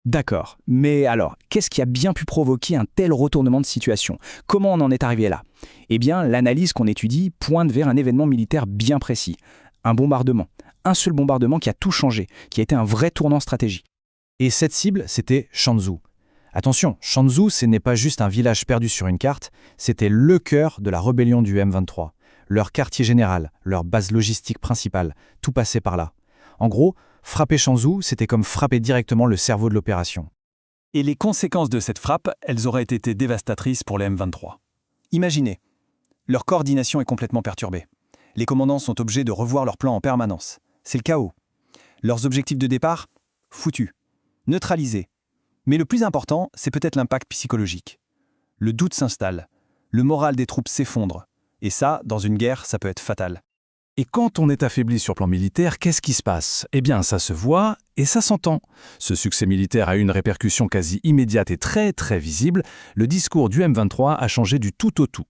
D'accord. Mais alors, qu'est-ce qui a bien pu provoquer un tel retournement de situation? Comment on en est arrivé là? Eh bien, l'analyse qu'on étudie pointe vers un événement militaire bien précis. Un bombardement. Un seul bombardement qui a tout changé, qui a été un vrai tournant stratégique. Et cette cible, c'était Shanzhou. Attention, Shanzhou, ce n'est pas juste un village perdu sur une carte, c'était le cœur de la rébellion du M23. Leur quartier général, leur base logistique principale, tout passait par là. En gros, frapper Shanzhou, c'était comme frapper directement le cerveau de l'opération. Et les conséquences de cette frappe, elles auraient été dévastatrices pour les M23. Imaginez, leur coordination est complètement perturbée. Les commandants sont obligés de revoir leur plan en permanence. C'est le chaos. Leurs objectifs de départ, foutus, neutralisés. Mais le plus important, c'est peut-être l'impact psychologique. Le doute s'installe, le moral des troupes s'effondre. Et ça, dans une guerre, ça peut être fatal. Et quand on est affaibli sur plan militaire, qu'est-ce qui se passe? Eh bien, ça se voit et ça s'entend. Ce succès militaire a eu une répercussion quasi immédiate et très visible. Le discours du M23 a changé du tout au tout.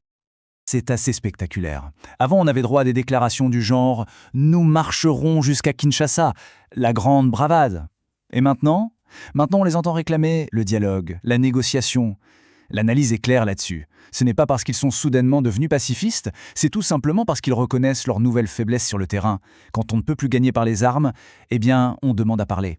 C'est assez spectaculaire. Avant, on avait droit à des déclarations du genre « Nous marcherons jusqu'à Kinshasa », la grande bravade. Et maintenant, on les entend réclamer le dialogue, la négociation. L'analyse est claire là-dessus. Ce n'est pas parce qu'ils sont soudainement devenus pacifistes, c'est tout simplement parce qu'ils reconnaissent leur nouvelle faiblesse sur le terrain. Quand on ne peut plus gagner par les armes, eh bien, on demande à parler.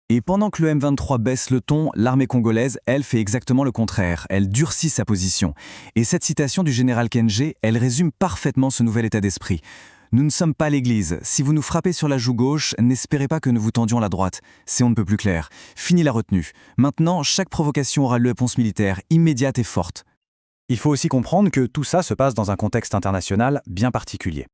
Et pendant que le M23 baisse le ton, l'armée congolaise, elle, fait exactement le contraire. Elle durcit sa position. Et cette citation du général Kenge, elle résume parfaitement ce nouvel état d'esprit. Nous ne sommes pas l'Église. Si vous nous frappez sur la joue gauche, n'espérez pas que nous vous tendions la droite. C'est on ne peut plus clair. Fini la retenue. Maintenant, chaque provocation aura une réponse militaire, immédiate et forte. Il faut aussi comprendre que tout ça se passe dans un contexte international bien particulier.